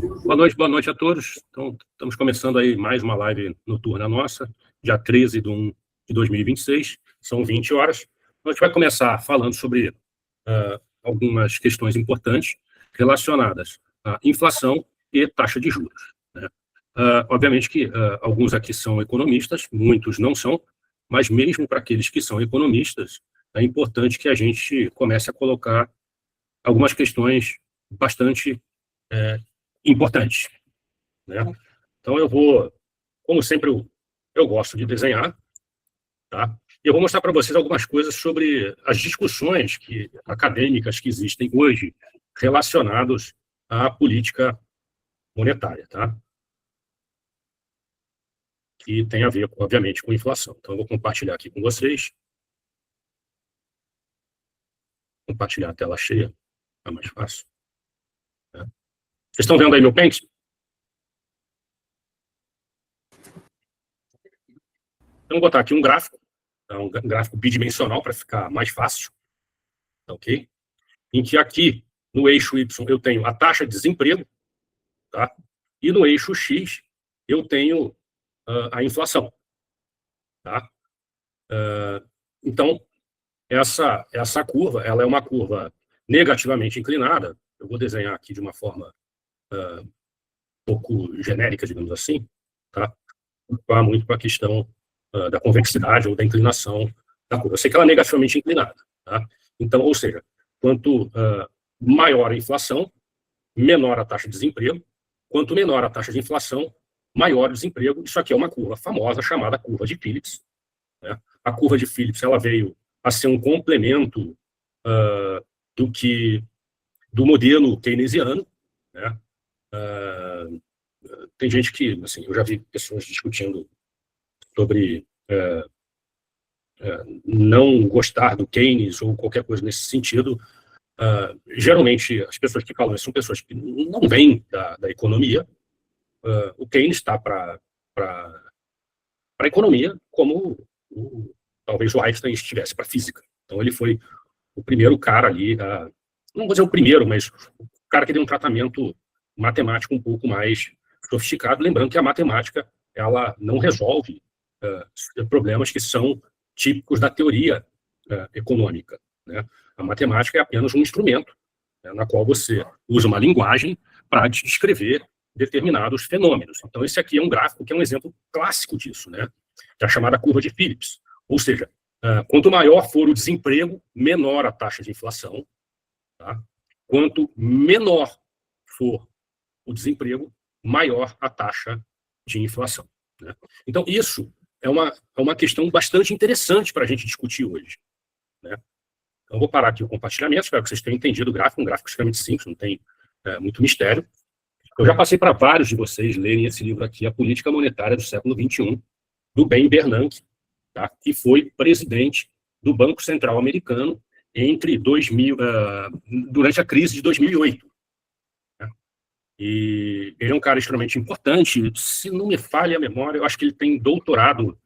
Boa noite a todos. Então, estamos começando aí mais uma live noturna nossa, dia 13 de 1 de 2026, são 20 horas. A gente vai começar falando sobre algumas questões importantes relacionadas à inflação e taxa de juros, né? Obviamente que alguns aqui são economistas, muitos não são, mas mesmo para aqueles que são economistas, é importante que a gente comece a colocar algumas questões bastante importantes, né? Então eu vou, como sempre, eu gosto de desenhar, tá? E eu vou mostrar para vocês algumas coisas sobre as discussões acadêmicas que existem hoje relacionadas à política monetária, tá? Que tem a ver, obviamente, com inflação. Então eu vou compartilhar aqui com vocês. Compartilhar a tela cheia, é mais fácil, né? Vocês estão vendo aí meu Paint? Então, vou botar aqui um gráfico, um gráfico bidimensional para ficar mais fácil, ok? Em que aqui, no eixo Y, eu tenho a taxa de desemprego, tá? E no eixo X, eu tenho a inflação, tá? Então, essa curva, ela é uma curva negativamente inclinada. Eu vou desenhar aqui de uma forma um pouco genérica, digamos assim, tá? Não muito para a questão da convexidade ou da inclinação da curva. Eu sei que ela é negativamente inclinada, tá? Então, ou seja, quanto maior a inflação, menor a taxa de desemprego. Quanto menor a taxa de inflação, maior o desemprego. Isso aqui é uma curva famosa chamada curva de Phillips, né? A curva de Phillips, ela veio a ser um complemento do modelo keynesiano, né? Tem gente que, assim, eu já vi pessoas discutindo sobre não gostar do Keynes ou qualquer coisa nesse sentido. Geralmente, as pessoas que falam isso são pessoas que não vêm da economia. O Keynes está para a economia como talvez o Einstein estivesse para a física. Então, ele foi o primeiro cara ali, não vou dizer o primeiro, mas o cara que deu um tratamento matemático um pouco mais sofisticado, lembrando que a matemática ela não resolve problemas que são típicos da teoria econômica, né? A matemática é apenas um instrumento, né, na qual você usa uma linguagem para descrever determinados fenômenos. Então, esse aqui é um gráfico que é um exemplo clássico disso, né? Que é a chamada curva de Phillips. Ou seja, quanto maior for o desemprego, menor a taxa de inflação, tá? Quanto menor for o desemprego, maior a taxa de inflação, né? Então, isso é uma questão bastante interessante para a gente discutir hoje, né? Então, eu vou parar aqui o compartilhamento, espero que vocês tenham entendido o gráfico, um gráfico extremamente simples, não tem muito mistério. Eu já passei para vários de vocês lerem esse livro aqui, A Política Monetária do Século XXI, do Ben Bernanke, tá? Que foi presidente do Banco Central Americano durante a crise de 2008. Né? E ele é um cara extremamente importante, se não me falha a memória, eu acho que ele tem doutorado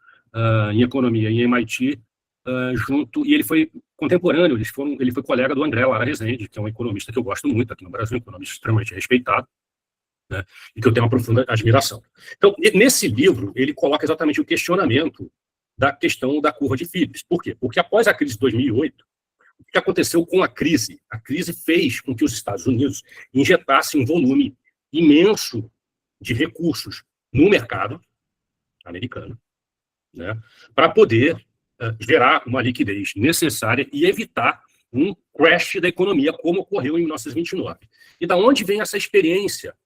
em economia em MIT, e ele foi contemporâneo, ele foi colega do André Lara Rezende, que é um economista que eu gosto muito aqui no Brasil, um economista extremamente respeitado, né, e que eu tenho uma profunda admiração. Então, nesse livro, ele coloca exatamente o questionamento da questão da curva de Phillips. Por quê? Porque após a crise de 2008, o que aconteceu com a crise? A crise fez com que os Estados Unidos injetassem um volume imenso de recursos no mercado americano, né, para poder gerar uma liquidez necessária e evitar um crash da economia, como ocorreu em 1929. E da onde vem essa experiência?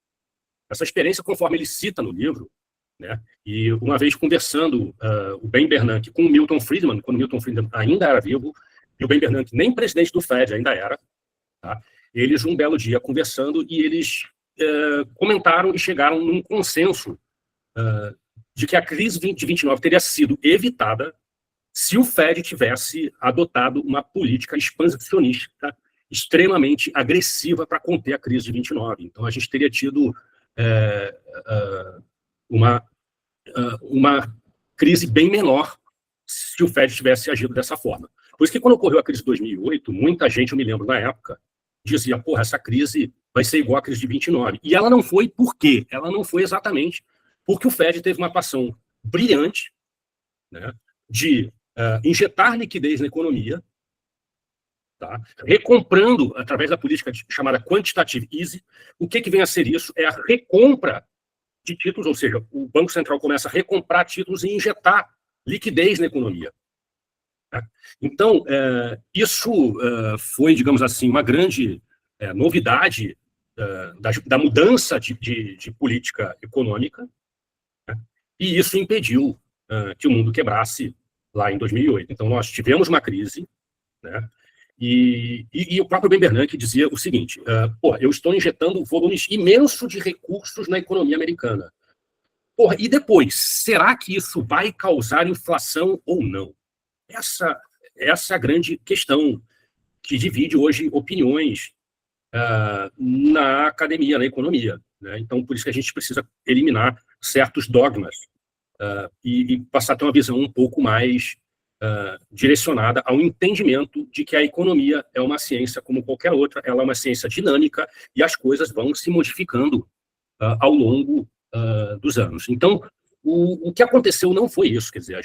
Essa experiência, conforme ele cita no livro, né, e uma vez conversando o Ben Bernanke com o Milton Friedman, quando o Milton Friedman ainda era vivo, e o Ben Bernanke nem presidente do Fed ainda era, tá? Eles, um belo dia, conversando, e eles comentaram e chegaram num consenso de que a crise de 29 teria sido evitada se o Fed tivesse adotado uma política expansionista extremamente agressiva para conter a crise de 29. Então, a gente teria tido uma crise bem menor se o Fed tivesse agido dessa forma. Por isso que, quando ocorreu a crise de 2008, muita gente, eu me lembro na época, dizia, porra, essa crise vai ser igual à crise de 29. E ela não foi por quê? Ela não foi exatamente porque o Fed teve uma atuação brilhante, né, de injetar liquidez na economia, tá, recomprando, através da política chamada quantitative easing. O que vem a ser isso? É a recompra de títulos, ou seja, o Banco Central começa a recomprar títulos e injetar liquidez na economia. Então, isso foi, digamos assim, uma grande novidade da mudança de política econômica, né? E isso impediu que o mundo quebrasse lá em 2008. Então, nós tivemos uma crise, né? E o próprio Ben Bernanke dizia o seguinte: eu estou injetando volumes imensos de recursos na economia americana. E depois, será que isso vai causar inflação ou não? Essa é a grande questão que divide hoje opiniões na academia, na economia, né? Então, por isso que a gente precisa eliminar certos dogmas e passar a ter uma visão um pouco mais direcionada ao entendimento de que a economia é uma ciência como qualquer outra, ela é uma ciência dinâmica e as coisas vão se modificando ao longo dos anos. Então, o que aconteceu não foi isso, quer dizer,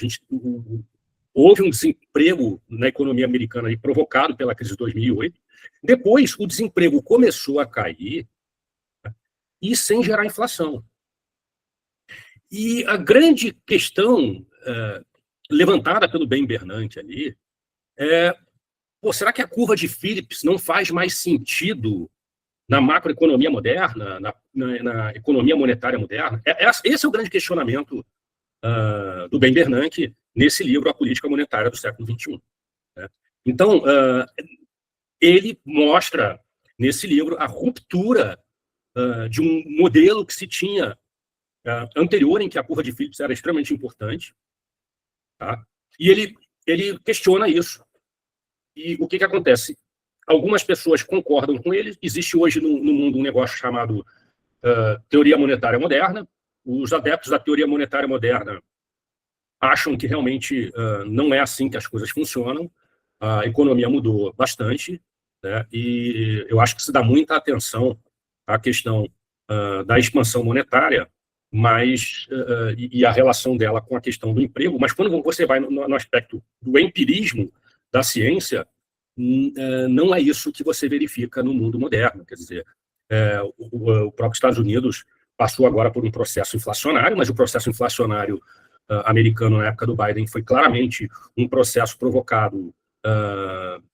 houve um desemprego na economia americana aí, provocado pela crise de 2008. Depois, o desemprego começou a cair e sem gerar inflação. E a grande questão levantada pelo Ben Bernanke ali é: será que a curva de Phillips não faz mais sentido na macroeconomia moderna, na economia monetária moderna? Esse é o grande questionamento do Ben Bernanke nesse livro, A Política Monetária do Século XXI. Né? Então, ele mostra, nesse livro, a ruptura de um modelo que se tinha anterior, em que a curva de Phillips era extremamente importante, tá? E ele questiona isso. E o que acontece? Algumas pessoas concordam com ele. Existe hoje no mundo um negócio chamado teoria monetária moderna. Os adeptos da teoria monetária moderna acham que realmente não é assim que as coisas funcionam. A economia mudou bastante, né? E eu acho que se dá muita atenção à questão da expansão monetária, mas e a relação dela com a questão do emprego. Mas quando você vai no aspecto do empirismo da ciência, não é isso que você verifica no mundo moderno. Quer dizer, o próprio Estados Unidos passou agora por um processo inflacionário, mas o processo inflacionário americano na época do Biden foi claramente um processo provocado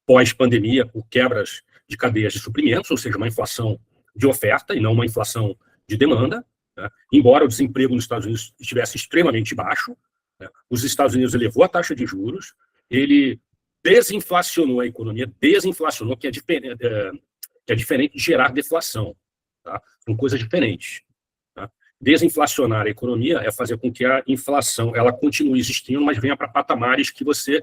pós-pandemia por quebras de cadeias de suprimentos, ou seja, uma inflação de oferta e não uma inflação de demanda, né? Embora o desemprego nos Estados Unidos estivesse extremamente baixo, né? Os Estados Unidos elevou a taxa de juros, ele desinflacionou a economia, que é diferente de gerar deflação, tá? São coisas diferentes. Tá? Desinflacionar a economia é fazer com que a inflação ela continue existindo, mas venha para patamares que você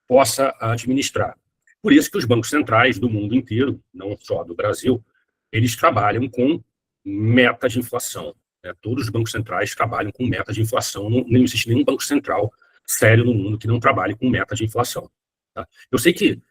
possa administrar. Por isso que os bancos centrais do mundo inteiro, não só do Brasil, eles trabalham com meta de inflação. Né? Todos os bancos centrais trabalham com meta de inflação. Não existe nenhum banco central sério no mundo que não trabalhe com meta de inflação. Tá? Eu sei que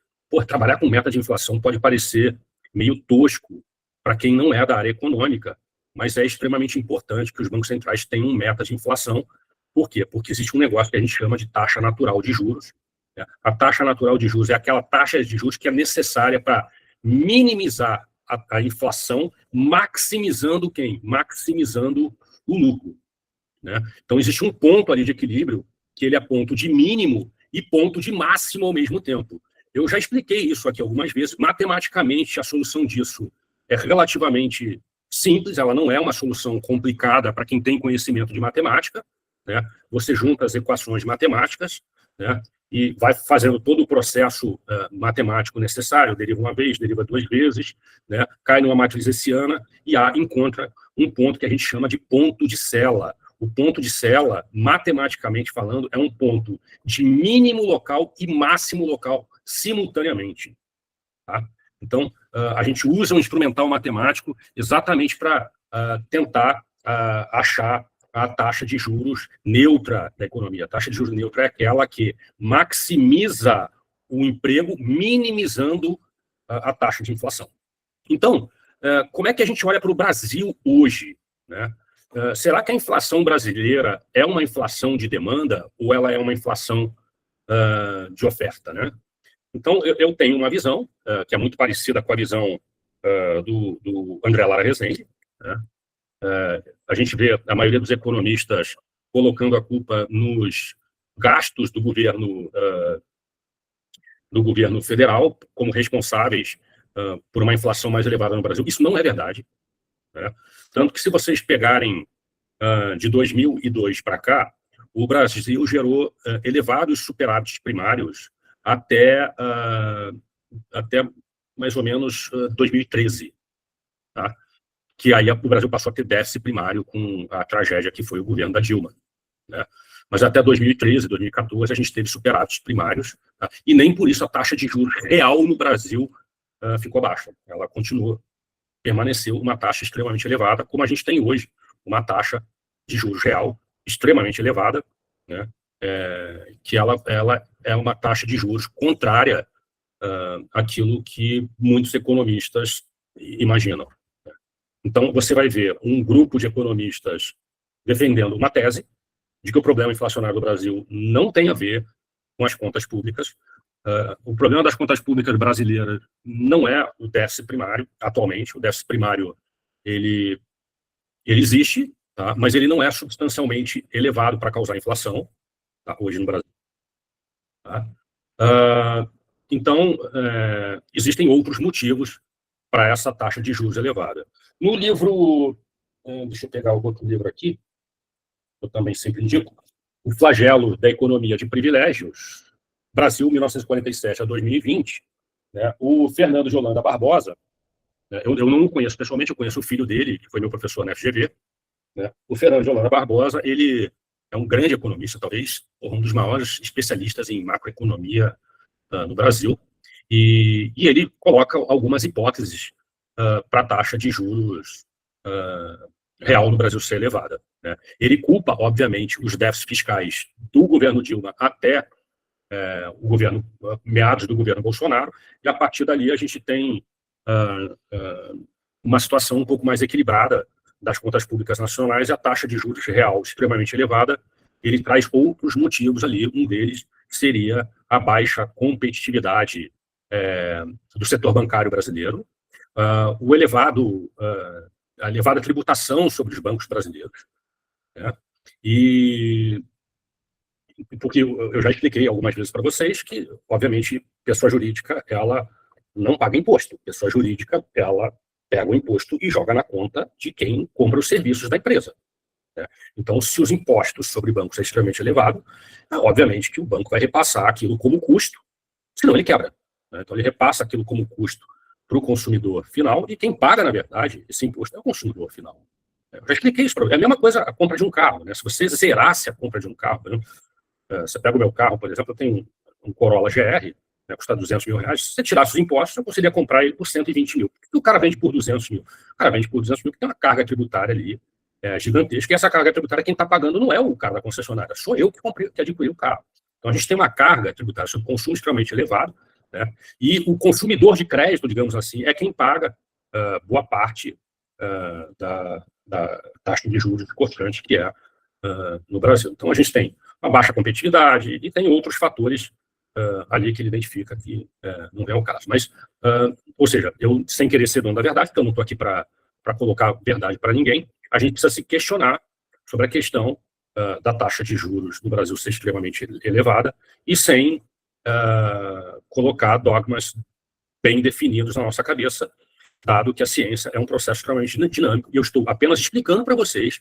trabalhar com meta de inflação pode parecer meio tosco para quem não é da área econômica, mas é extremamente importante que os bancos centrais tenham meta de inflação. Por quê? Porque existe um negócio que a gente chama de taxa natural de juros. Né? A taxa natural de juros é aquela taxa de juros que é necessária para minimizar a inflação, maximizando quem? Maximizando o lucro. Né? Então, existe um ponto ali de equilíbrio que ele é ponto de mínimo e ponto de máximo ao mesmo tempo. Eu já expliquei isso aqui algumas vezes. Matematicamente, a solução disso é relativamente simples, ela não é uma solução complicada para quem tem conhecimento de matemática. Né? Você junta as equações matemáticas, né? E vai fazendo todo o processo matemático necessário, deriva uma vez, deriva duas vezes, né? Cai numa matriz hessiana e encontra um ponto que a gente chama de ponto de Sella. O ponto de Sella, matematicamente falando, é um ponto de mínimo local e máximo local simultaneamente. Tá? Então, a gente usa um instrumental matemático exatamente para tentar achar a taxa de juros neutra da economia. A taxa de juros neutra é aquela que maximiza o emprego, minimizando a taxa de inflação. Então, como é que a gente olha para o Brasil hoje, né? Será que a inflação brasileira é uma inflação de demanda ou ela é uma inflação de oferta, né? Então, eu tenho uma visão que é muito parecida com a visão do André Lara Rezende, né? A gente vê a maioria dos economistas colocando a culpa nos gastos do governo federal como responsáveis por uma inflação mais elevada no Brasil. Isso não é verdade, né? Tanto que, se vocês pegarem de 2002 para cá, o Brasil gerou elevados superávites primários até mais ou menos 2013, tá? Que aí o Brasil passou a ter déficit primário com a tragédia que foi o governo da Dilma, né? Mas até 2013, 2014, a gente teve superávites primários, tá? E nem por isso a taxa de juros real no Brasil ficou baixa. Ela permaneceu uma taxa extremamente elevada, como a gente tem hoje, uma taxa de juros real extremamente elevada, né? Que ela é uma taxa de juros contrária àquilo que muitos economistas imaginam. Então, você vai ver um grupo de economistas defendendo uma tese de que o problema inflacionário do Brasil não tem a ver com as contas públicas. O problema das contas públicas brasileiras não é o déficit primário, atualmente. O déficit primário ele existe, tá? Mas ele não é substancialmente elevado para causar inflação, tá? Hoje no Brasil. Tá? Então, existem outros motivos para essa taxa de juros elevada. No livro, deixa eu pegar o outro livro aqui, eu também sempre indico, O Flagelo da Economia de Privilégios, Brasil, 1947 a 2020, né? O Fernando de Holanda Barbosa, né? Eu não o conheço pessoalmente, eu conheço o filho dele, que foi meu professor na FGV, né? O Fernando de Holanda Barbosa, ele é um grande economista, talvez um dos maiores especialistas em macroeconomia no Brasil, e ele coloca algumas hipóteses para a taxa de juros real no Brasil ser elevada, né? Ele culpa, obviamente, os déficits fiscais do governo Dilma até o governo, meados do governo Bolsonaro, e a partir dali a gente tem uma situação um pouco mais equilibrada das contas públicas nacionais, e a taxa de juros real extremamente elevada. Ele traz outros motivos ali, um deles seria a baixa competitividade do setor bancário brasileiro, a elevada tributação sobre os bancos brasileiros, né? E porque eu já expliquei algumas vezes para vocês que, obviamente, pessoa jurídica, ela não paga imposto. Pessoa jurídica, ela pega o imposto e joga na conta de quem compra os serviços da empresa, né? Então, se os impostos sobre bancos é extremamente elevado, obviamente que o banco vai repassar aquilo como custo, senão ele quebra, né? Então, ele repassa aquilo como custo para o consumidor final, e quem paga, na verdade, esse imposto é o consumidor final. Eu já expliquei isso para você. É a mesma coisa a compra de um carro, né? Se você zerasse a compra de um carro, né? Você pega o meu carro, por exemplo, eu tenho um Corolla GR, né, custa 200 mil reais. Se você tirasse os impostos, eu conseguiria comprar ele por 120 mil. Por que o cara vende por 200 mil? O cara vende por 200 mil porque tem uma carga tributária ali gigantesca, e essa carga tributária, quem está pagando não é o cara da concessionária, sou eu que adquiri o carro. Então, a gente tem uma carga tributária sobre consumo extremamente elevado, né? E o consumidor de crédito, digamos assim, é quem paga boa parte da taxa de juros cortante que é no Brasil. Então, a gente tem uma baixa competitividade e tem outros fatores ali que ele identifica que não é o caso. Mas, ou seja, eu, sem querer ser dono da verdade, porque eu não estou aqui para colocar verdade para ninguém, a gente precisa se questionar sobre a questão da taxa de juros no Brasil ser extremamente elevada e sem colocar dogmas bem definidos na nossa cabeça, dado que a ciência é um processo extremamente dinâmico, e eu estou apenas explicando para vocês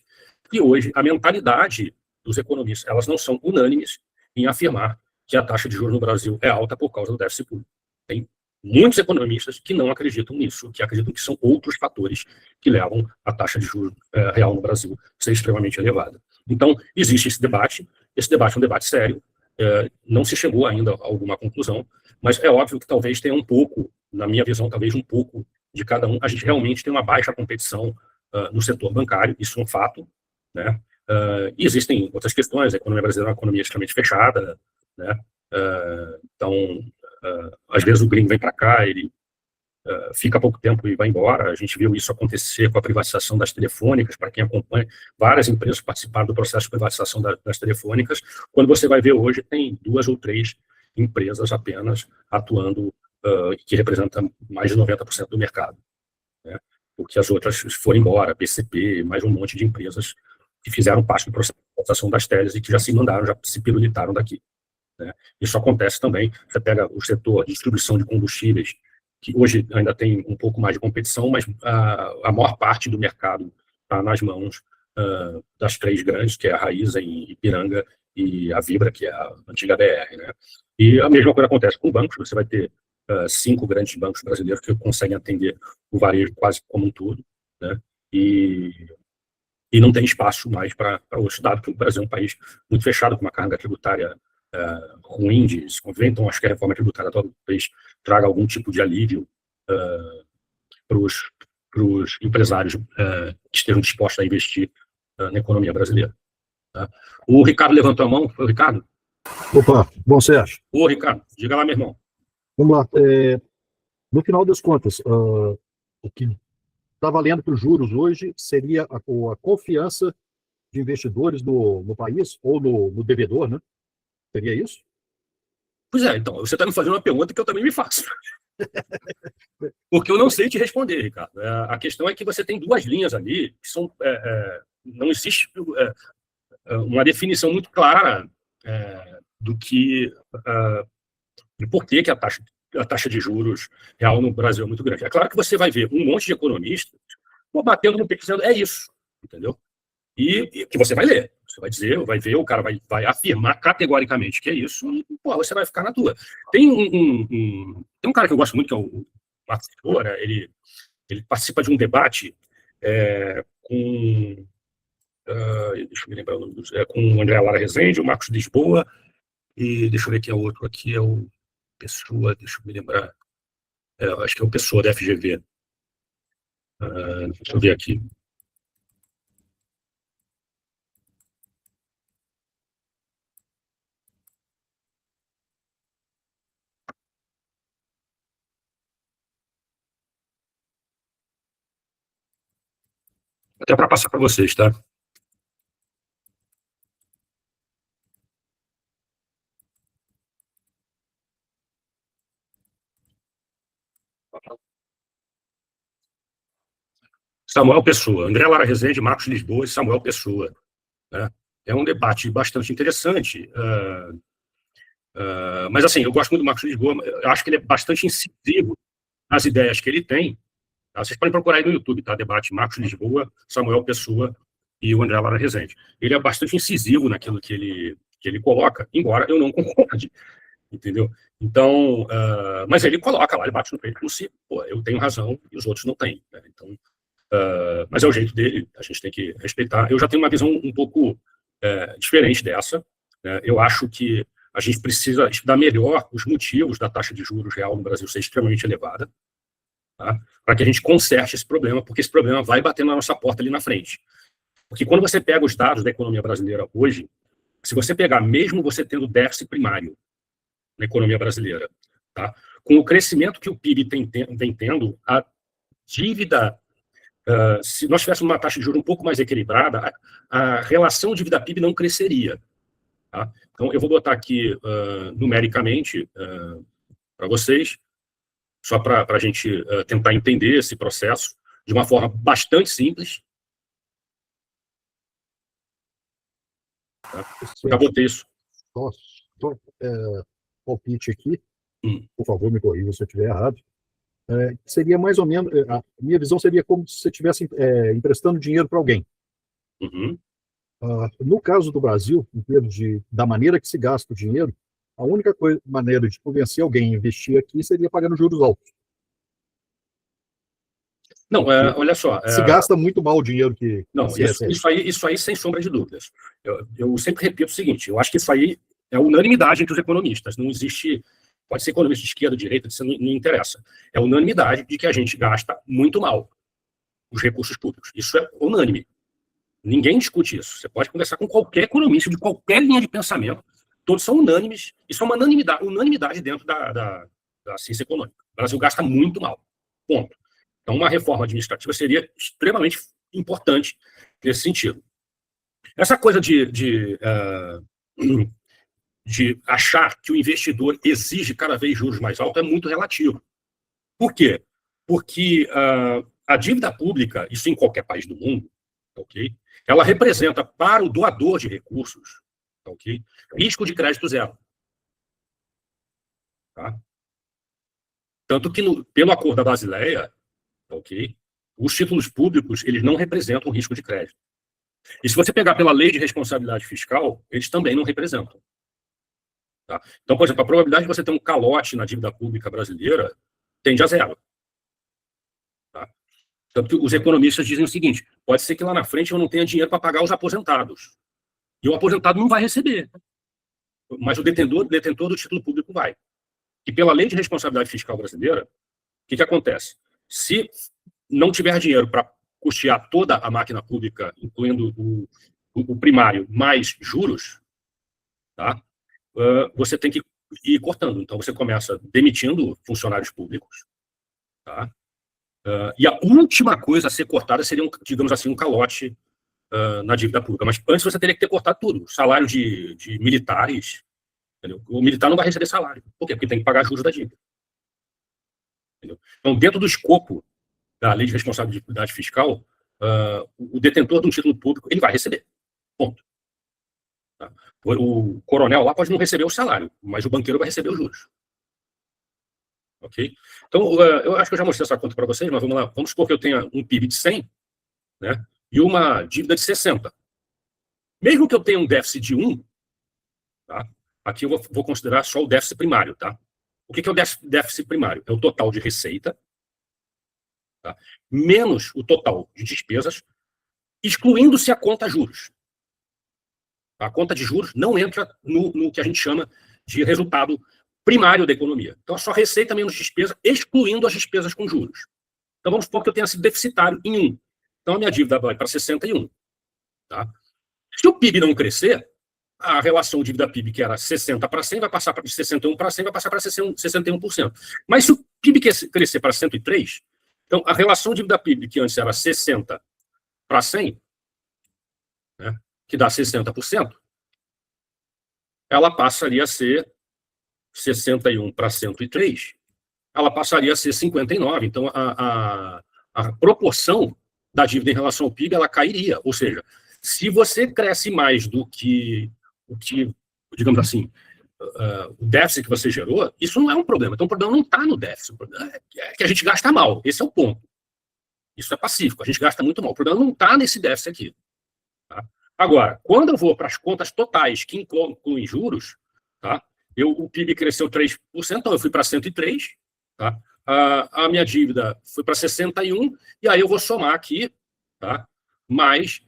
que hoje a mentalidade dos economistas, elas não são unânimes em afirmar que a taxa de juros no Brasil é alta por causa do déficit público. Tem muitos economistas que não acreditam nisso, que acreditam que são outros fatores que levam a taxa de juros real no Brasil a ser extremamente elevada. Então, existe esse debate é um debate sério, não se chegou ainda a alguma conclusão, mas é óbvio que talvez tenha um pouco, na minha visão, talvez um pouco de cada um. A gente realmente tem uma baixa competição no setor bancário, isso é um fato, né? E existem outras questões, a economia brasileira é uma economia extremamente fechada, né? Então, às vezes o gringo vem para cá, ele fica pouco tempo e vai embora. A gente viu isso acontecer com a privatização das telefônicas. Para quem acompanha, várias empresas participaram do processo de privatização das telefônicas. Quando você vai ver hoje, tem 2 ou 3 empresas apenas atuando, que representam mais de 90% do mercado, né? Porque as outras foram embora, PCP, mais um monte de empresas que fizeram parte do processo de privatização das teles e que já se mandaram, já se pirulitaram daqui, né? Isso acontece também. Você pega o setor de distribuição de combustíveis, que hoje ainda tem um pouco mais de competição, mas a maior parte do mercado está nas mãos das 3 grandes, que é a Raíza, em Ipiranga, e a Vibra, que é a antiga BR, né? E a mesma coisa acontece com bancos. Você vai ter 5 grandes bancos brasileiros que conseguem atender o varejo quase como um todo, né? E não tem espaço mais para outros, dado que o Brasil é um país muito fechado, com uma carga tributária ruim de se conviver. Então, acho que a reforma tributária talvez traga algum tipo de alívio para os empresários que estejam dispostos a investir na economia brasileira, tá? O Ricardo levantou a mão. Foi o Ricardo? Opa, bom, Sérgio. Ô, Ricardo, diga lá, meu irmão. Vamos lá. No final das contas, o que está valendo para os juros hoje seria a confiança de investidores no país, ou no devedor, né? Seria isso? Pois é, então, você está me fazendo uma pergunta que eu também me faço. Porque eu não sei te responder, Ricardo. A questão é que você tem 2 linhas ali, que são... não existe uma definição muito clara do que... de por que a taxa de juros real no Brasil é muito grande. É claro que você vai ver um monte de economistas batendo no peito dizendo é isso, entendeu? E que você vai ler. Você vai dizer, vai ver, o cara vai afirmar categoricamente que é isso, e você vai ficar na tua. Tem um cara que eu gosto muito, que é o Marcos Lisboa, ele participa de um debate com... deixa eu me lembrar o nome com o André Lara Rezende, o Marcos Lisboa, e deixa eu ver quem é o outro aqui, é o Pessoa, deixa eu me lembrar. Acho que é o Pessoa da FGV. Deixa eu ver aqui. Até para passar para vocês, tá? Samuel Pessoa, André Lara Rezende, Marcos Lisboa e Samuel Pessoa, né? É um debate bastante interessante. Mas, assim, eu gosto muito do Marcos Lisboa. Eu acho que ele é bastante incisivo nas ideias que ele tem. Tá? Vocês podem procurar aí no YouTube, tá? Debate Marcos Lisboa, Samuel Pessoa e o André Lara Rezende. Ele é bastante incisivo naquilo que ele coloca, embora eu não concorde, entendeu? Então, mas ele coloca lá, ele bate no peito como se, eu tenho razão e os outros não têm, né? Então, mas é o jeito dele, a gente tem que respeitar. Eu já tenho uma visão um pouco diferente dessa, né? Eu acho que a gente precisa estudar melhor os motivos da taxa de juros real no Brasil ser extremamente elevada, tá? Para que a gente conserte esse problema, porque esse problema vai bater na nossa porta ali na frente. Porque quando você pega os dados da economia brasileira hoje, se você pegar, mesmo você tendo déficit primário na economia brasileira, tá? Com o crescimento que o PIB vem tendo, a dívida, se nós tivéssemos uma taxa de juros um pouco mais equilibrada, a relação dívida-PIB não cresceria, tá? Então, eu vou botar aqui numericamente para vocês, só para a gente tentar entender esse processo de uma forma bastante simples. Tá? Já botei isso. Nossa, palpite aqui, por favor, me corrija se eu estiver errado. Seria mais ou menos, a minha visão seria como se você estivesse emprestando dinheiro para alguém. Uhum. No caso do Brasil, em termos da maneira que se gasta o dinheiro, a única maneira de convencer alguém a investir aqui seria pagando juros altos. Não, olha só. Se gasta muito mal o dinheiro que não, se recebe. Isso aí, sem sombra de dúvidas. Eu sempre repito o seguinte, eu acho que isso aí é unanimidade entre os economistas. Não existe, pode ser economista de esquerda, de direita, isso não interessa. É unanimidade de que a gente gasta muito mal os recursos públicos. Isso é unânime. Ninguém discute isso. Você pode conversar com qualquer economista de qualquer linha de pensamento, todos são unânimes. Isso é uma unanimidade dentro da ciência econômica. O Brasil gasta muito mal. Ponto. Então, uma reforma administrativa seria extremamente importante nesse sentido. Essa coisa de achar que o investidor exige cada vez juros mais altos é muito relativo. Por quê? Porque a dívida pública, isso em qualquer país do mundo, ok? Ela representa para o doador de recursos, ok? Risco de crédito zero. Tá? Tanto que, pelo Acordo da Basileia, ok? Os títulos públicos, eles não representam risco de crédito. E se você pegar pela lei de responsabilidade fiscal, eles também não representam. Tá? Então, por exemplo, a probabilidade de você ter um calote na dívida pública brasileira tende a zero. Tá? Tanto que os economistas dizem o seguinte: pode ser que lá na frente eu não tenha dinheiro para pagar os aposentados. E o aposentado não vai receber. Mas o detentor do título público vai. E pela lei de responsabilidade fiscal brasileira, o que acontece? Se não tiver dinheiro para custear toda a máquina pública, incluindo o primário, mais juros, tá? Você tem que ir cortando. Então, você começa demitindo funcionários públicos, tá? E a última coisa a ser cortada seria, digamos assim, um calote na dívida pública. Mas antes você teria que ter cortado tudo. Salário de militares. Entendeu? O militar não vai receber salário. Por quê? Porque tem que pagar juros da dívida. Entendeu? Então, dentro do escopo da lei de responsabilidade fiscal, o detentor de um título público ele vai receber. Ponto. Tá? O coronel lá pode não receber o salário, mas o banqueiro vai receber os juros. Ok? Então, eu acho que eu já mostrei essa conta para vocês, mas vamos lá. Vamos supor que eu tenha um PIB de 100, né, e uma dívida de 60. Mesmo que eu tenha um déficit de 1, tá? Aqui eu vou considerar só o déficit primário. Tá? O que é o déficit primário? É o total de receita, tá, menos o total de despesas, excluindo-se a conta juros. A conta de juros não entra no que a gente chama de resultado primário da economia. Então, é só receita menos despesa, excluindo as despesas com juros. Então, vamos supor que eu tenha sido deficitário em 1. Então, a minha dívida vai para 61. Tá? Se o PIB não crescer, a relação dívida-PIB, que era 60 para 100, vai passar de 61 para 100, vai passar para 61%. Mas se o PIB crescer para 103, então a relação dívida-PIB, que antes era 60 para 100, né, que dá 60%, ela passaria a ser 61 para 103, ela passaria a ser 59. Então, a proporção da dívida em relação ao PIB, ela cairia. Ou seja, se você cresce mais do que digamos assim, o déficit que você gerou, isso não é um problema. Então, o problema não está no déficit. O problema é que a gente gasta mal. Esse é o ponto. Isso é pacífico. A gente gasta muito mal. O problema não está nesse déficit aqui. Tá? Agora, quando eu vou para as contas totais que incluem juros, tá? O PIB cresceu 3%, então eu fui para 103, tá? A minha dívida foi para 61, e aí eu vou somar aqui, tá? mais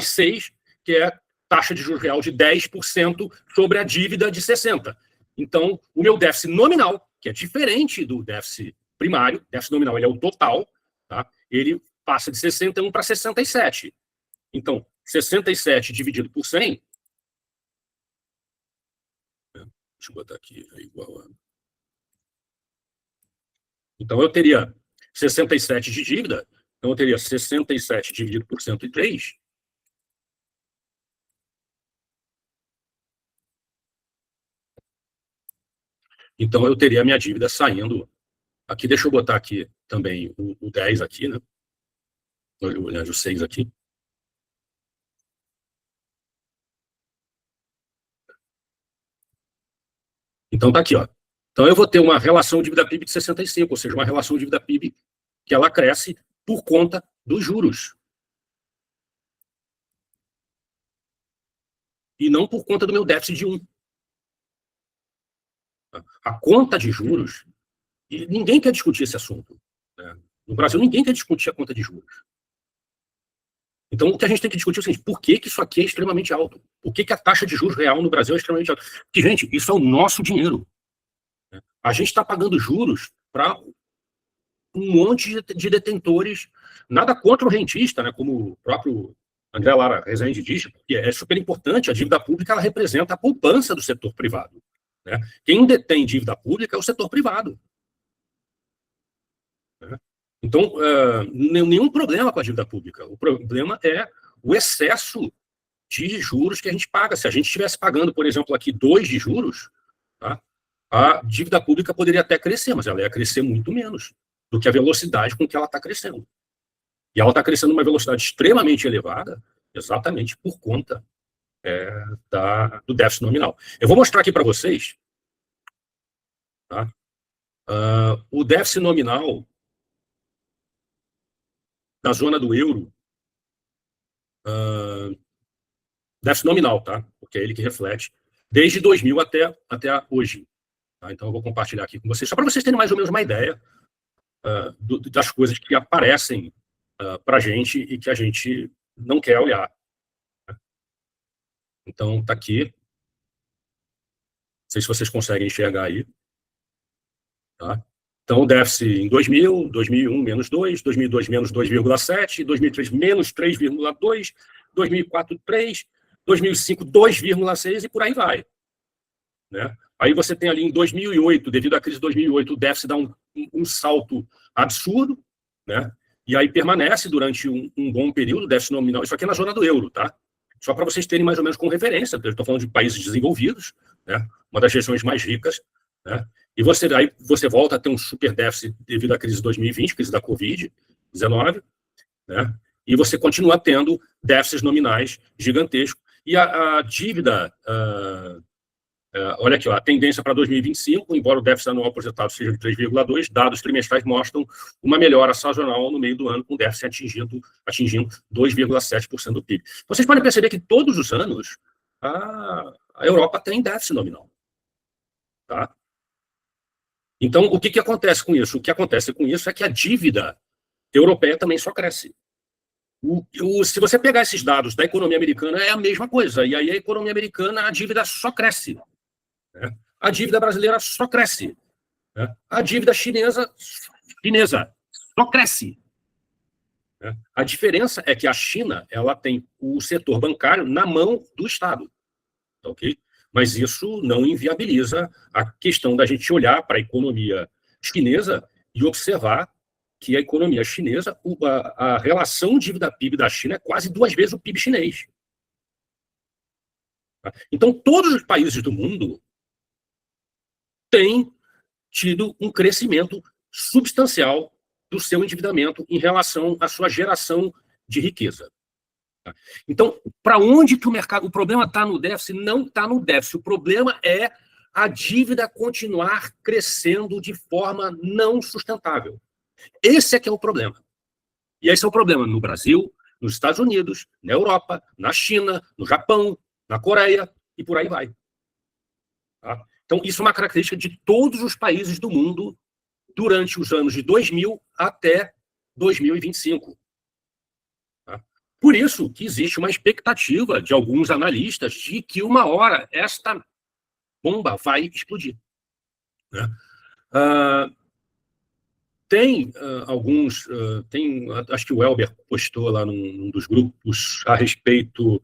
6, que é taxa de juros real de 10% sobre a dívida de 60. Então, o meu déficit nominal, que é diferente do déficit primário, déficit nominal ele é o total, tá? Ele passa de 61 para 67. Então, 67 dividido por 100, deixa eu botar aqui, é igual a... Então, eu teria 67 de dívida, então eu teria 67 dividido por 103, então eu teria a minha dívida saindo. Aqui, deixa eu botar aqui também o 10 aqui, né? O 6 aqui. Então, tá aqui, ó. Então, eu vou ter uma relação dívida-PIB de 65, ou seja, uma relação dívida-PIB que ela cresce por conta dos juros. E não por conta do meu déficit de 1. A conta de juros, e ninguém quer discutir esse assunto. Né? No Brasil, ninguém quer discutir a conta de juros. Então, o que a gente tem que discutir é o seguinte: por que isso aqui é extremamente alto? Por que a taxa de juros real no Brasil é extremamente alta? Porque, gente, isso é o nosso dinheiro. A gente está pagando juros para um monte de detentores, nada contra o rentista, né, como o próprio André Lara Rezende diz, porque é super importante, a dívida pública ela representa a poupança do setor privado. Né? Quem detém dívida pública é o setor privado. Então, nenhum problema com a dívida pública. O problema é o excesso de juros que a gente paga. Se a gente estivesse pagando, por exemplo, aqui 2 de juros, tá, a dívida pública poderia até crescer, mas ela ia crescer muito menos do que a velocidade com que ela está crescendo. E ela está crescendo numa velocidade extremamente elevada, exatamente por conta do déficit nominal. Eu vou mostrar aqui para vocês, tá, o déficit nominal da zona do euro, déficit nominal, tá? Porque é ele que reflete, desde 2000 até hoje. Tá? Então, eu vou compartilhar aqui com vocês, só para vocês terem mais ou menos uma ideia das coisas que aparecem para a gente e que a gente não quer olhar. Então, está aqui. Não sei se vocês conseguem enxergar aí. Tá? Então, o déficit em 2000, 2001, menos 2, 2002, menos 2,7, 2003, menos 3,2, 2004, 3, 2005, 2,6 e por aí vai. Né? Aí você tem ali em 2008, devido à crise de 2008, o déficit dá um salto absurdo, né? E aí permanece durante um bom período, déficit nominal. Isso aqui é na zona do euro, tá? Só para vocês terem mais ou menos como referência, eu estou falando de países desenvolvidos, né? Uma das regiões mais ricas, né? E aí você volta a ter um super déficit devido à crise de 2020, crise da Covid-19, né? E você continua tendo déficits nominais gigantescos. E a dívida, olha aqui, ó, a tendência para 2025, embora o déficit anual projetado seja de 3,2, dados trimestrais mostram uma melhora sazonal no meio do ano, com déficit atingindo 2,7% do PIB. Então, vocês podem perceber que todos os anos a Europa tem déficit nominal. Tá? Então, o que acontece com isso? O que acontece com isso é que a dívida europeia também só cresce. Se você pegar esses dados da economia americana, é a mesma coisa. E aí a economia americana, a dívida só cresce. Né? A dívida brasileira só cresce. Né? A dívida chinesa só cresce. Né? A diferença é que a China ela tem o setor bancário na mão do Estado. Ok? Mas isso não inviabiliza a questão da gente olhar para a economia chinesa e observar que a economia chinesa, a relação dívida-PIB da China é quase 2 vezes o PIB chinês. Então, todos os países do mundo têm tido um crescimento substancial do seu endividamento em relação à sua geração de riqueza. Então, para onde que o mercado... O problema está no déficit? Não está no déficit. O problema é a dívida continuar crescendo de forma não sustentável. Esse é que é o problema. E esse é o problema no Brasil, nos Estados Unidos, na Europa, na China, no Japão, na Coreia e por aí vai. Tá? Então, isso é uma característica de todos os países do mundo durante os anos de 2000 até 2025. Tá? Por isso que existe uma expectativa de alguns analistas de que uma hora esta bomba vai explodir. Né? Tem alguns... acho que o Elber postou lá num dos grupos a respeito...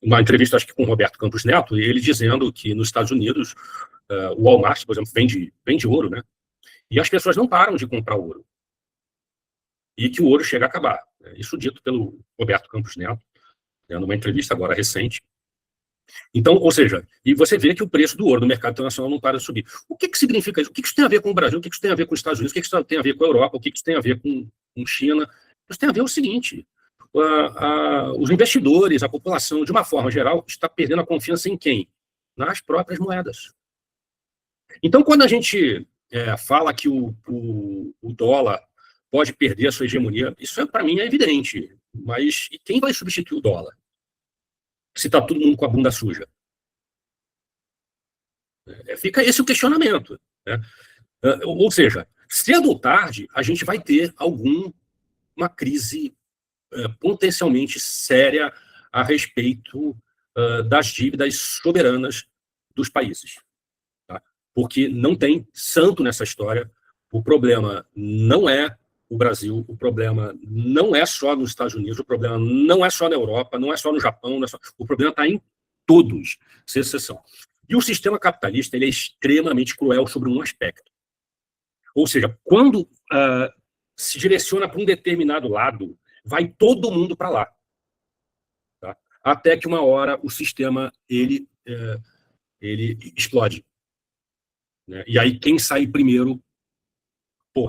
uma entrevista, acho que com o Roberto Campos Neto, e ele dizendo que nos Estados Unidos o Walmart, por exemplo, vende ouro, né? E as pessoas não param de comprar ouro. E que o ouro chega a acabar. Isso dito pelo Roberto Campos Neto, numa entrevista agora recente. Então, ou seja, e você vê que o preço do ouro no mercado internacional não para de subir. O que significa isso? O que isso tem a ver com o Brasil? O que isso tem a ver com os Estados Unidos? O que isso tem a ver com a Europa? O que isso tem a ver com China? Isso tem a ver o seguinte: os investidores, a população, de uma forma geral, está perdendo a confiança em quem? Nas próprias moedas. Então, quando a gente fala que o dólar pode perder a sua hegemonia, isso para mim é evidente. Mas e quem vai substituir o dólar? Se está todo mundo com a bunda suja. Fica esse o questionamento. Né? Ou seja, cedo ou tarde, a gente vai ter uma crise potencialmente séria a respeito das dívidas soberanas dos países. Tá? Porque não tem santo nessa história. O problema não é o Brasil, o problema não é só nos Estados Unidos, o problema não é só na Europa, não é só no Japão, o problema está em todos, sem exceção. E o sistema capitalista ele é extremamente cruel sobre um aspecto. Ou seja, quando se direciona para um determinado lado, vai todo mundo para lá. Tá? Até que uma hora o sistema ele explode. Né? E aí quem sai primeiro,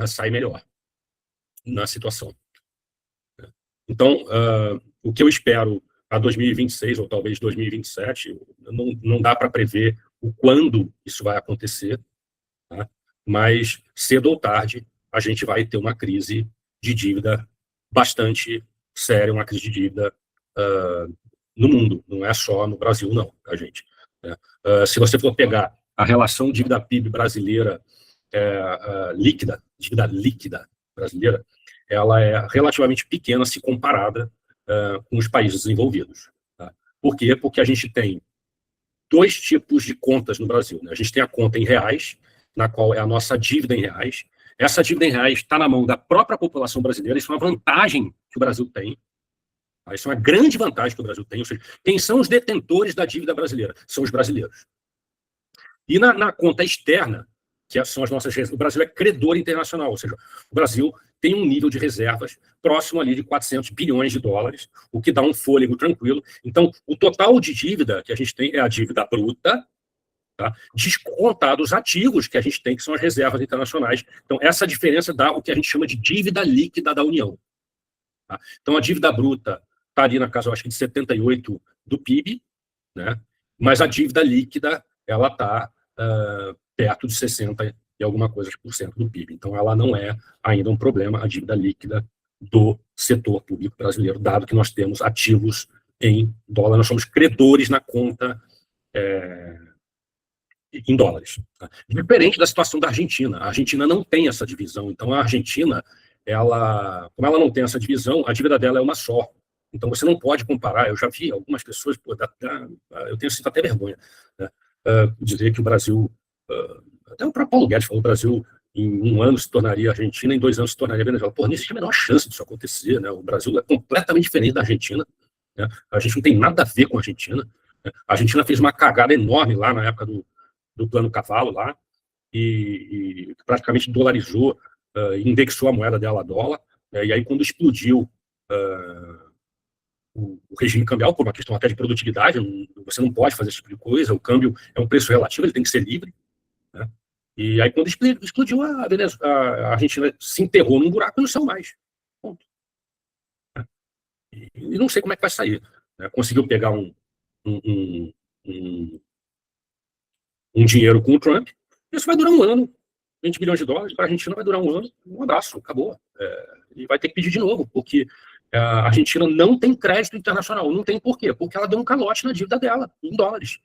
sai melhor na situação. Então, o que eu espero a 2026 ou talvez 2027, não dá para prever o quando isso vai acontecer, tá? Mas cedo ou tarde a gente vai ter uma crise de dívida bastante séria, uma crise de dívida no mundo, não é só no Brasil, não, tá, gente? Se você for pegar a relação dívida-PIB brasileira líquida, dívida líquida brasileira, ela é relativamente pequena se comparada com os países desenvolvidos. Tá? Por quê? Porque a gente tem dois tipos de contas no Brasil. Né? A gente tem a conta em reais, na qual é a nossa dívida em reais. Essa dívida em reais está na mão da própria população brasileira, isso é uma vantagem que o Brasil tem. Tá? Isso é uma grande vantagem que o Brasil tem. Ou seja, quem são os detentores da dívida brasileira? São os brasileiros. E na conta externa, que são as nossas reservas, o Brasil é credor internacional, ou seja, o Brasil tem um nível de reservas próximo ali de 400 bilhões de dólares, o que dá um fôlego tranquilo. Então, o total de dívida que a gente tem é a dívida bruta, tá? Descontado os ativos que a gente tem, que são as reservas internacionais. Então, essa diferença dá o que a gente chama de dívida líquida da União. Tá? Então, a dívida bruta está ali na casa, eu acho que de 78% do PIB, né? Mas a dívida líquida ela está perto de 60% e alguma coisa por cento do PIB. Então, ela não é ainda um problema, a dívida líquida do setor público brasileiro, dado que nós temos ativos em dólar, nós somos credores na conta em dólares. Tá? Diferente da situação da Argentina. A Argentina não tem essa divisão. Então, a Argentina, como ela não tem essa divisão, a dívida dela é uma só. Então, você não pode comparar. Eu já vi algumas pessoas, eu tenho sido até vergonha, né? Dizer que o Brasil, até o próprio Paulo Guedes falou, o Brasil em 1 ano se tornaria Argentina, em 2 anos se tornaria Venezuela. Não existe a menor chance disso acontecer, né? O Brasil é completamente diferente da Argentina, né? A gente não tem nada a ver com a Argentina, né? A Argentina fez uma cagada enorme lá na época do Plano Cavalo lá, e praticamente dolarizou, indexou a moeda dela a dólar, né? E aí quando explodiu o regime cambial, por uma questão até de produtividade, você não pode fazer esse tipo de coisa, o câmbio é um preço relativo, ele tem que ser livre, né? E aí quando explodiu, a Argentina se enterrou num buraco e não saiu mais. Ponto. E não sei como é que vai sair. Né? Conseguiu pegar um dinheiro com o Trump, isso vai durar 1 ano, 20 bilhões de dólares, para a Argentina vai durar 1 ano, um abraço, acabou. E vai ter que pedir de novo, porque a Argentina não tem crédito internacional. Não tem por quê? Porque ela deu um calote na dívida dela, em dólares.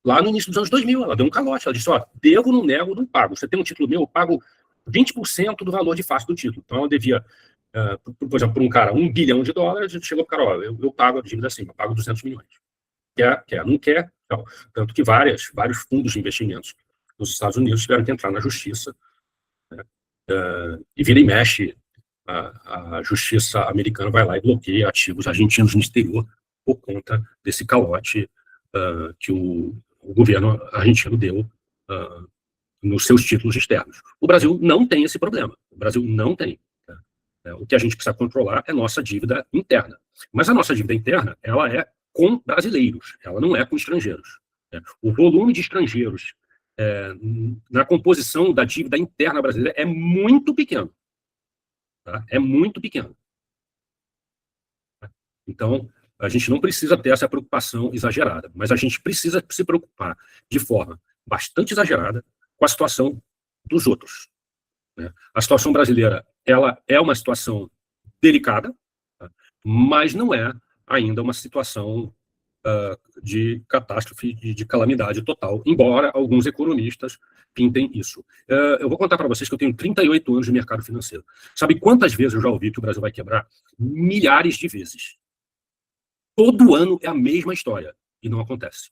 Lá no início dos anos 2000, ela deu um calote. Ela disse, devo, não nego, não pago. Você tem um título meu, eu pago 20% do valor de face do título. Então, ela devia, por exemplo, por um cara, $1 bilhão, a gente chegou para o cara, eu pago a dívida assim, eu pago 200 milhões. Quer, não quer. Não. Tanto que vários fundos de investimentos nos Estados Unidos tiveram que entrar na justiça, né? E vira e mexe, a justiça americana vai lá e bloqueia ativos argentinos no exterior por conta desse calote que o governo argentino deu nos seus títulos externos. O Brasil não tem esse problema. O Brasil não tem. Tá? O que a gente precisa controlar é nossa dívida interna. Mas a nossa dívida interna, ela é com brasileiros, ela não é com estrangeiros. Né? O volume de estrangeiros na composição da dívida interna brasileira é muito pequeno. Tá? É muito pequeno. Então, a gente não precisa ter essa preocupação exagerada, mas a gente precisa se preocupar de forma bastante exagerada com a situação dos outros. Né? A situação brasileira, ela é uma situação delicada, tá? Mas não é ainda uma situação de catástrofe, de calamidade total, embora alguns economistas pintem isso. Eu vou contar para vocês que eu tenho 38 anos de mercado financeiro. Sabe quantas vezes eu já ouvi que o Brasil vai quebrar? Milhares de vezes. Todo ano é a mesma história e não acontece.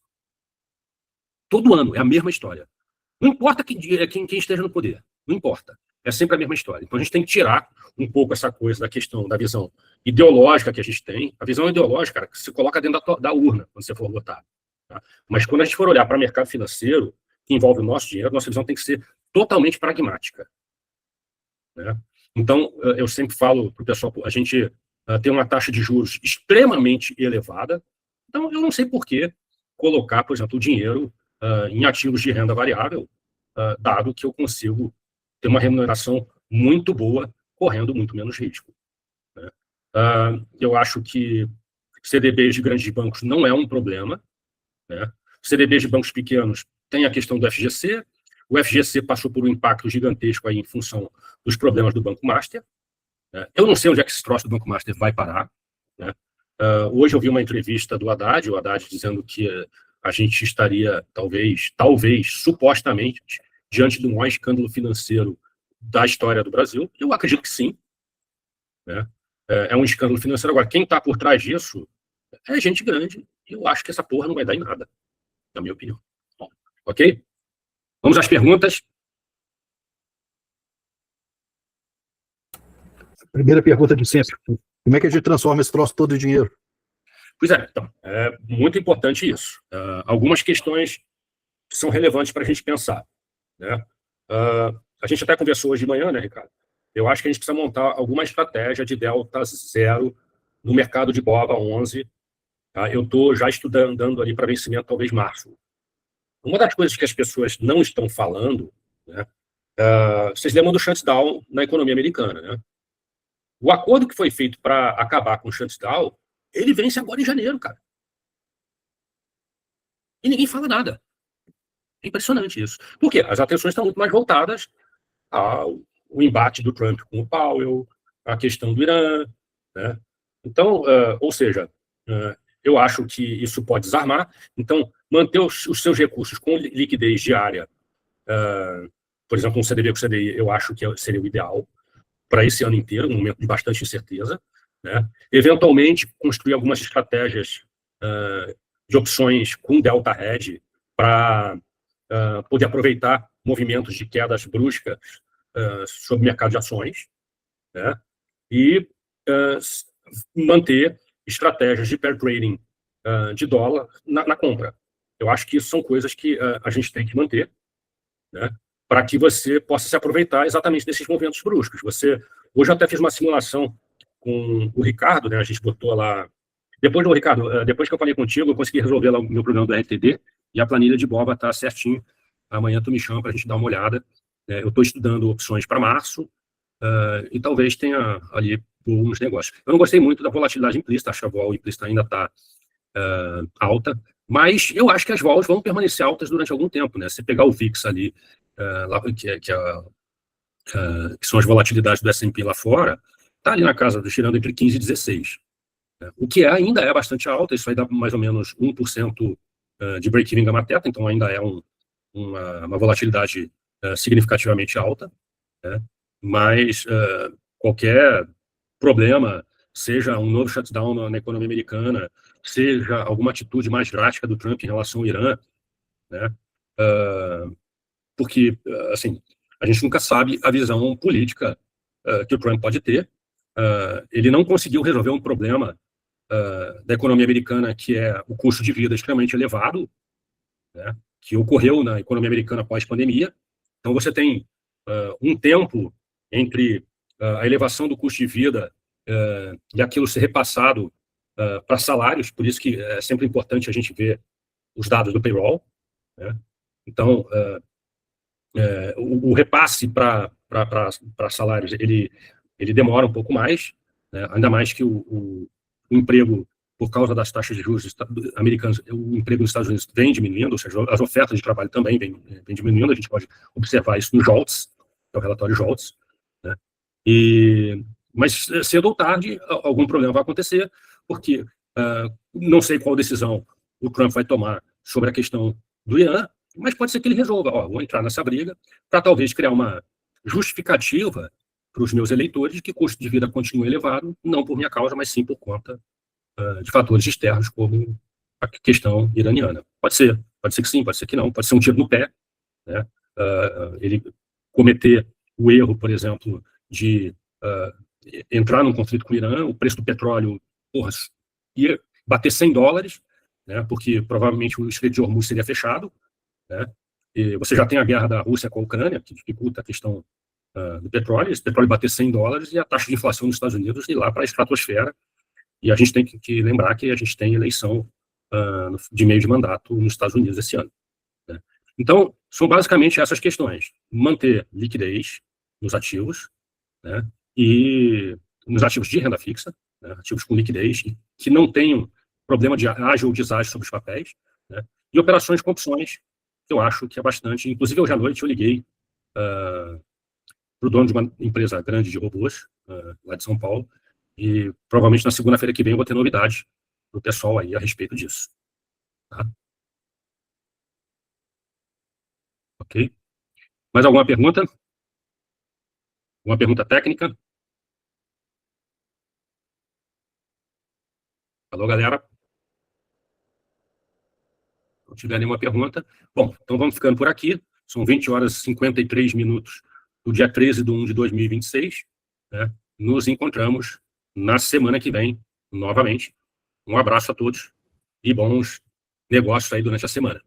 Todo ano é a mesma história. Não importa quem esteja no poder, não importa. É sempre a mesma história. Então a gente tem que tirar um pouco essa coisa da questão da visão ideológica que a gente tem. A visão ideológica, cara, que se coloca dentro da urna quando você for votar. Tá? Mas quando a gente for olhar para o mercado financeiro, que envolve o nosso dinheiro, nossa visão tem que ser totalmente pragmática. né? Então, eu sempre falo para o pessoal, a gente tem uma taxa de juros extremamente elevada, então eu não sei por que colocar, por exemplo, o dinheiro em ativos de renda variável, dado que eu consigo ter uma remuneração muito boa, correndo muito menos risco, né? Eu acho que CDBs de grandes bancos não é um problema, né? CDBs de bancos pequenos tem a questão do FGC. O FGC passou por um impacto gigantesco aí em função dos problemas do Banco Master, né? Eu não sei onde é que esse troço do Banco Master vai parar, né? Hoje eu vi uma entrevista do Haddad, o Haddad dizendo que a gente estaria, talvez, supostamente, diante do maior escândalo financeiro da história do Brasil. Eu acredito que sim, né? É um escândalo financeiro. Agora, quem está por trás disso é gente grande, e eu acho que essa porra não vai dar em nada, na minha opinião. Ok? Vamos às perguntas. Primeira pergunta de sempre. Como é que a gente transforma esse troço todo em dinheiro? Pois é, então, é muito importante isso. Algumas questões que são relevantes para a gente pensar, né? A gente até conversou hoje de manhã, né, Ricardo? Eu acho que a gente precisa montar alguma estratégia de delta zero no mercado de BOVA 11. Tá? Eu estou já estudando ali para vencimento, talvez março. Uma das coisas que as pessoas não estão falando, né? Vocês lembram do shutdown na economia americana, né? O acordo que foi feito para acabar com o shutdown, ele vence agora em janeiro, cara. E ninguém fala nada. É impressionante isso. Por quê? As atenções estão muito mais voltadas ao embate do Trump com o Powell, a questão do Irã, né? Então, ou seja, eu acho que isso pode desarmar. Então, manter os seus recursos com liquidez diária, por exemplo, um CDB com CDI, eu acho que seria o ideal para esse ano inteiro, um momento de bastante incerteza, né? Eventualmente, construir algumas estratégias de opções com delta hedge para poder aproveitar movimentos de quedas bruscas sobre o mercado de ações, né? E manter estratégias de pair trading de dólar na compra. Eu acho que isso são coisas que a gente tem que manter, né? Para que você possa se aproveitar exatamente desses movimentos bruscos. Hoje eu até fiz uma simulação com o Ricardo, né? A gente botou lá. Ricardo, depois que eu falei contigo, eu consegui resolver lá o meu problema do RTD e a planilha de BOVA está certinho. Amanhã tu me chama para a gente dar uma olhada. Eu estou estudando opções para março e talvez tenha ali uns negócios. Eu não gostei muito da volatilidade implícita, acho que a vol implícita ainda está alta, mas eu acho que as vols vão permanecer altas durante algum tempo, né? Se pegar o VIX ali, lá, que são as volatilidades do S&P lá fora, está ali na casa, girando entre 15 e 16. O que ainda é bastante alta, isso vai dar mais ou menos 1% de break-even gama teta, então ainda é uma volatilidade significativamente alta, né? Mas qualquer problema, seja um novo shutdown na economia americana, seja alguma atitude mais drástica do Trump em relação ao Irã, né? Porque, assim, a gente nunca sabe a visão política que o Trump pode ter. Ele não conseguiu resolver um problema da economia americana, que é o custo de vida extremamente elevado, né, que ocorreu na economia americana pós-pandemia. Então, você tem um tempo entre a elevação do custo de vida e aquilo ser repassado para salários, por isso que é sempre importante a gente ver os dados do payroll, né? Então, o repasse para salários, ele demora um pouco mais, né? Ainda mais que o emprego, por causa das taxas de juros americanas, o emprego nos Estados Unidos vem diminuindo, ou seja, as ofertas de trabalho também vem diminuindo, a gente pode observar isso no JOLTS, que é o relatório JOLTS, né? Mas cedo ou tarde, algum problema vai acontecer, porque não sei qual decisão o Trump vai tomar sobre a questão do Irã, mas pode ser que ele resolva, vou entrar nessa briga para talvez criar uma justificativa para os meus eleitores de que o custo de vida continue elevado, não por minha causa, mas sim por conta de fatores externos, como a questão iraniana. Pode ser que sim, pode ser que não, pode ser um tiro no pé, né? Ele cometer o erro, por exemplo, de entrar num conflito com o Irã, o preço do petróleo, ia bater $100, né? Porque provavelmente o Estreito de Hormuz seria fechado, né? E você já tem a guerra da Rússia com a Ucrânia, que dificulta a questão do petróleo, esse petróleo bater $100 e a taxa de inflação nos Estados Unidos ir lá para a estratosfera. E a gente tem que lembrar que a gente tem eleição de meio de mandato nos Estados Unidos esse ano, né? Então, são basicamente essas questões: manter liquidez nos ativos, né, e nos ativos de renda fixa, né, ativos com liquidez, que não tenham problema de ágio ou deságio sobre os papéis, né, e operações com opções, que eu acho que é bastante. Inclusive, hoje à noite eu liguei para o dono de uma empresa grande de robôs, lá de São Paulo, e provavelmente na segunda-feira que vem eu vou ter novidade do pessoal aí a respeito disso. Tá? Ok? Mais alguma pergunta? Alguma pergunta técnica? Alô, galera? Se não tiver nenhuma pergunta, bom, então vamos ficando por aqui. São 20h53 do dia 13/1/2026. Né? Nos encontramos na semana que vem, novamente. Um abraço a todos e bons negócios aí durante a semana.